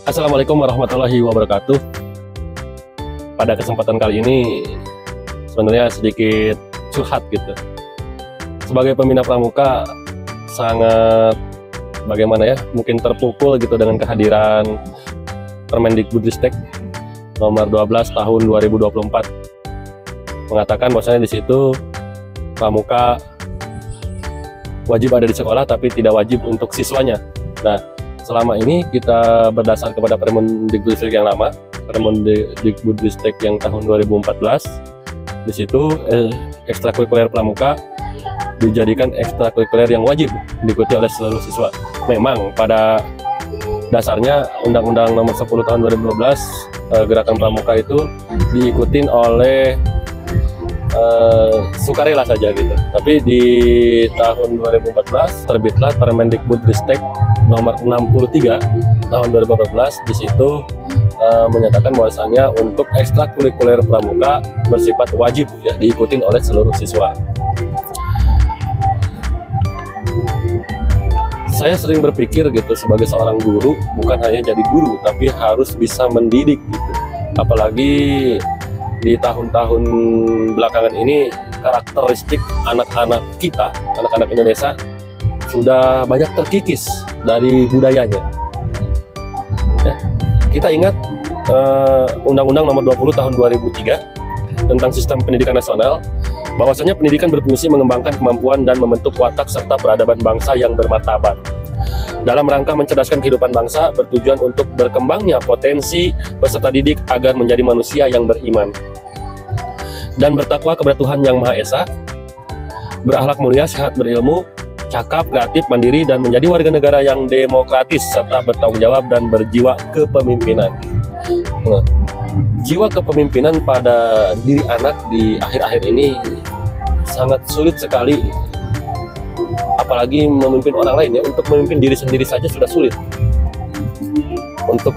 Assalamualaikum warahmatullahi wabarakatuh. Pada kesempatan kali ini sebenarnya sedikit curhat gitu. Sebagai pembina pramuka sangat bagaimana ya, mungkin terpukul gitu dengan kehadiran Permendikbudristek nomor 12 tahun 2024 mengatakan bahwasanya di situ pramuka wajib ada di sekolah tapi tidak wajib untuk siswanya. Nah, selama ini kita berdasar kepada Permendikbudristek yang lama, Permendikbudristek yang tahun 2014, di situ ekstrakurikuler pramuka dijadikan ekstrakurikuler yang wajib diikuti oleh seluruh siswa. Memang pada dasarnya Undang-Undang Nomor 10 Tahun 2012 Gerakan Pramuka itu diikutin oleh sukarela saja gitu. Tapi di tahun 2014 terbitlah Permendikbudristek nomor 63 tahun 2014. Di situ menyatakan bahwasanya untuk ekstrakurikuler pramuka bersifat wajib ya diikutin oleh seluruh siswa. Saya sering berpikir gitu, sebagai seorang guru bukan hanya jadi guru tapi harus bisa mendidik gitu. Apalagi di tahun-tahun belakangan ini karakteristik anak-anak kita, anak-anak Indonesia sudah banyak terkikis dari budayanya. Ya, kita ingat Undang-Undang Nomor 20 Tahun 2003 tentang Sistem Pendidikan Nasional, bahwasanya pendidikan berfungsi mengembangkan kemampuan dan membentuk watak serta peradaban bangsa yang bermartabat. Dalam rangka mencerdaskan kehidupan bangsa, bertujuan untuk berkembangnya potensi peserta didik agar menjadi manusia yang beriman dan bertakwa kepada Tuhan Yang Maha Esa, berakhlak mulia, sehat berilmu, cakap, kreatif, mandiri, dan menjadi warga negara yang demokratis serta bertanggung jawab dan berjiwa kepemimpinan. Nah, jiwa kepemimpinan pada diri anak di akhir-akhir ini sangat sulit sekali, apalagi memimpin orang lain ya. Untuk memimpin diri sendiri saja sudah sulit. Untuk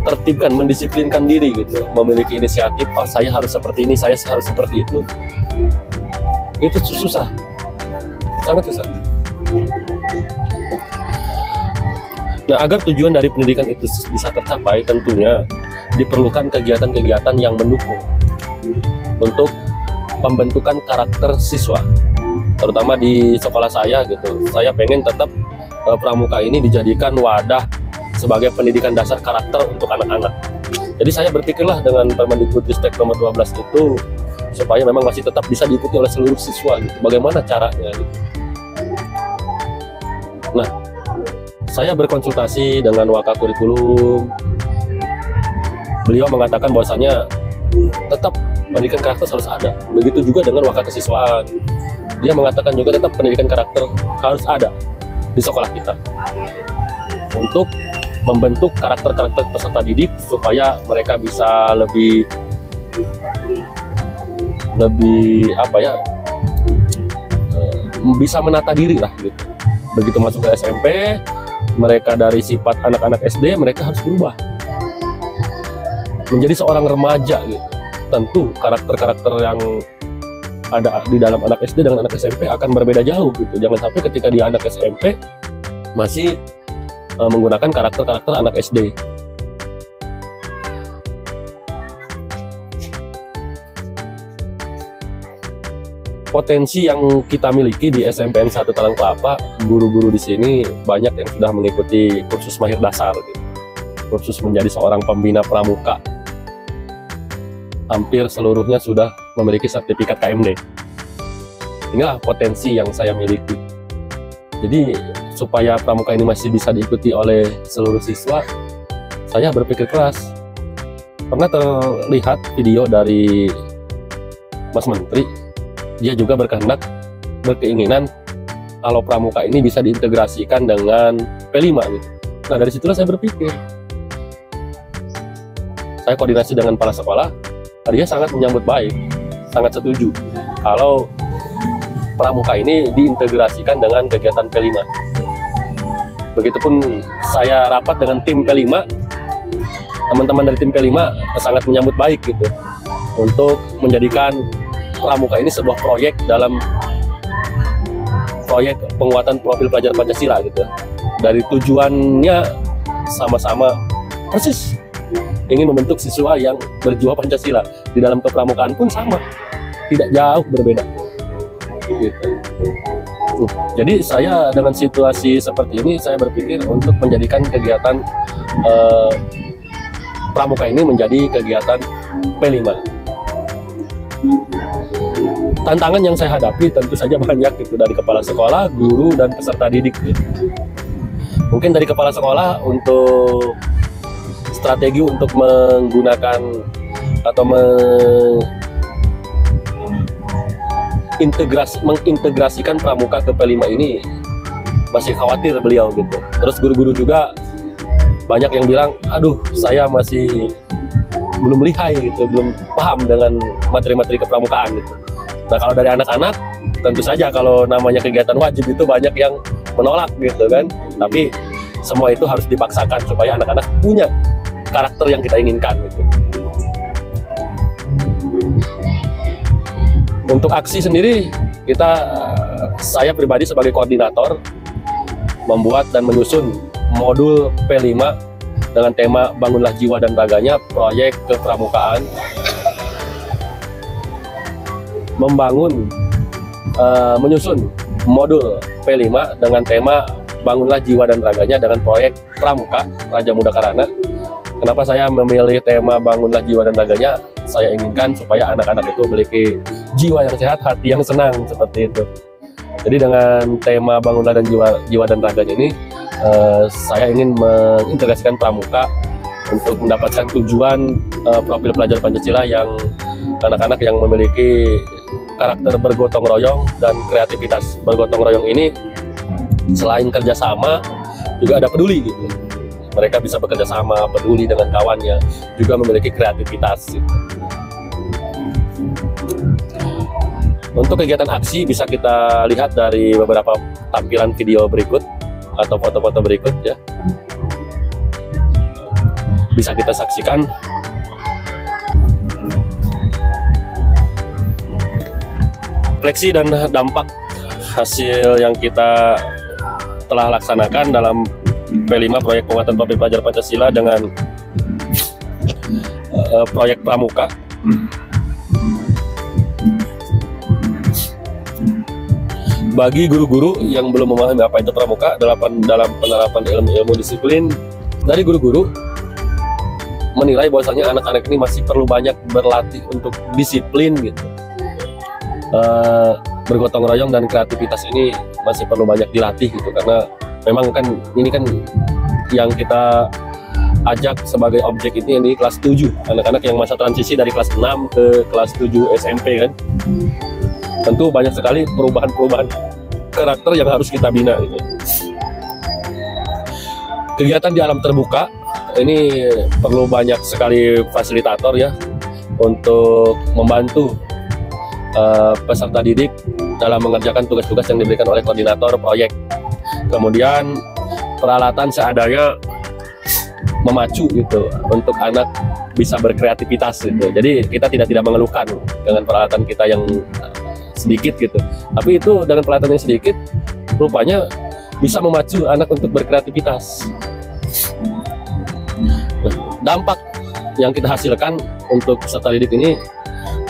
tertibkan, mendisiplinkan diri gitu, memiliki inisiatif, oh saya harus seperti ini, saya harus seperti itu susah, sangat susah. Nah, agar tujuan dari pendidikan itu bisa tercapai, tentunya diperlukan kegiatan-kegiatan yang mendukung untuk pembentukan karakter siswa, terutama di sekolah saya gitu. Saya pengen tetap pramuka ini dijadikan wadah sebagai pendidikan dasar karakter untuk anak-anak. Jadi saya berpikirlah dengan Permendikbudristek nomor 12 itu supaya memang masih tetap bisa diikuti oleh seluruh siswa gitu. Bagaimana caranya gitu. Nah, saya berkonsultasi dengan Wakakurikulum. Beliau mengatakan bahwasanya tetap pendidikan karakter harus ada. Begitu juga dengan Wakakesiswaan. Dia mengatakan juga tetap pendidikan karakter harus ada di sekolah kita untuk membentuk karakter-karakter peserta didik supaya mereka bisa lebih apa ya, bisa menata diri lah gitu. Begitu masuk ke SMP, mereka dari sifat anak-anak SD mereka harus berubah menjadi seorang remaja gitu. Tentu karakter-karakter yang ada di dalam anak SD dengan anak SMP akan berbeda jauh gitu. Jangan sampai ketika dia anak SMP masih menggunakan karakter-karakter anak SD. Potensi yang kita miliki di SMPN 1 Talang Kelapa, guru-guru di sini banyak yang sudah mengikuti kursus mahir dasar gitu. Kursus menjadi seorang pembina pramuka. Hampir seluruhnya sudah memiliki sertifikat KMD. Inilah potensi yang saya miliki. Jadi supaya pramuka ini masih bisa diikuti oleh seluruh siswa, saya berpikir keras. Pernah terlihat video dari Mas Menteri, dia juga berkeinginan kalau pramuka ini bisa diintegrasikan dengan P5 gitu. Nah, dari situlah saya berpikir. Saya koordinasi dengan kepala sekolah, dia sangat menyambut baik, sangat setuju kalau pramuka ini diintegrasikan dengan kegiatan P5. Begitupun saya rapat dengan tim P5, teman-teman dari tim P5 sangat menyambut baik gitu untuk menjadikan pramuka ini sebuah proyek dalam proyek penguatan profil pelajar Pancasila gitu. Dari tujuannya sama-sama persis ingin membentuk siswa yang berjiwa Pancasila. Di dalam kepramukaan pun sama, tidak jauh berbeda gitu. Jadi saya dengan situasi seperti ini, saya berpikir untuk menjadikan kegiatan pramuka ini menjadi kegiatan P5. Tantangan yang saya hadapi tentu saja banyak gitu, dari kepala sekolah, guru, dan peserta didik gitu. Mungkin dari kepala sekolah untuk strategi untuk menggunakan atau mengintegrasikan pramuka ke P5 ini masih khawatir beliau gitu. Terus guru-guru juga banyak yang bilang, aduh saya masih belum lihai gitu, belum paham dengan materi-materi kepramukaan gitu. Nah kalau dari anak-anak tentu saja kalau namanya kegiatan wajib itu banyak yang menolak gitu kan. Tapi semua itu harus dipaksakan supaya anak-anak punya karakter yang kita inginkan gitu. Untuk aksi sendiri saya pribadi sebagai koordinator membuat dan menyusun modul P5 dengan tema Bangunlah Jiwa dan Raganya, proyek kepramukaan, menyusun modul P5 dengan tema Bangunlah Jiwa dan Raganya dengan proyek Pramuka Raja Muda Karana. Kenapa saya memilih tema Bangunlah Jiwa dan Raganya? Saya inginkan supaya anak-anak itu memiliki jiwa yang sehat, hati yang senang, seperti itu. Jadi dengan tema Bangunlah dan Jiwa dan Raganya ini, saya ingin mengintegrasikan pramuka untuk mendapatkan tujuan profil pelajar Pancasila yang anak-anak yang memiliki karakter bergotong royong dan kreativitas. Bergotong royong ini selain kerjasama juga ada peduli gitu. Mereka bisa bekerja sama, peduli dengan kawannya, juga memiliki kreativitas gitu. Untuk kegiatan aksi bisa kita lihat dari beberapa tampilan video berikut atau foto-foto berikut ya. Bisa kita saksikan. Refleksi dan dampak hasil yang kita telah laksanakan dalam P5 proyek penguatan profil pelajar Pancasila dengan proyek pramuka. Bagi guru-guru yang belum memahami apa itu pramuka dalam penerapan ilmu-ilmu disiplin, dari guru-guru menilai bahwasanya anak-anak ini masih perlu banyak berlatih untuk disiplin gitu. Bergotong royong dan kreativitas ini masih perlu banyak dilatih gitu, karena memang kan ini kan yang kita ajak sebagai objek ini di kelas 7, anak-anak yang masa transisi dari kelas 6 ke kelas 7 SMP kan. Tentu banyak sekali perubahan-perubahan karakter yang harus kita bina gitu. Kegiatan di alam terbuka ini perlu banyak sekali fasilitator ya untuk membantu peserta didik dalam mengerjakan tugas-tugas yang diberikan oleh koordinator proyek. Kemudian peralatan seadanya memacu gitu untuk anak bisa berkreativitas gitu. Jadi kita tidak mengeluhkan dengan peralatan kita yang sedikit gitu. Tapi itu dengan peralatan yang sedikit rupanya bisa memacu anak untuk berkreativitas. Nah, dampak yang kita hasilkan untuk peserta didik ini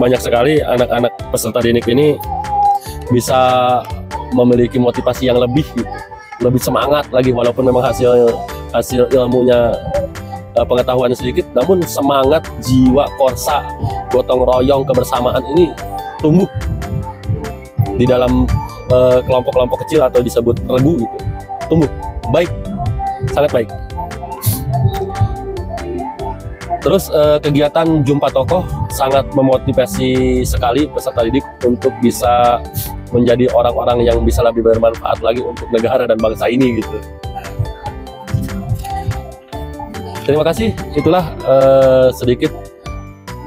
banyak sekali. Anak-anak peserta didik ini bisa memiliki motivasi yang lebih gitu. Lebih semangat lagi, walaupun memang hasil ilmunya pengetahuan sedikit, namun semangat, jiwa korsa, gotong royong, kebersamaan ini tumbuh di dalam kelompok-kelompok kecil atau disebut regu gitu. Tumbuh baik, sangat baik. Terus kegiatan jumpa tokoh sangat memotivasi sekali peserta didik untuk bisa menjadi orang-orang yang bisa lebih bermanfaat lagi untuk negara dan bangsa ini gitu. Terima kasih, itulah sedikit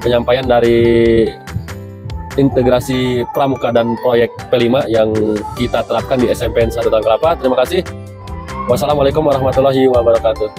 penyampaian dari integrasi pramuka dan proyek P5 yang kita terapkan di SMPN 1 Tangkelapa. Terima kasih. Wassalamualaikum warahmatullahi wabarakatuh.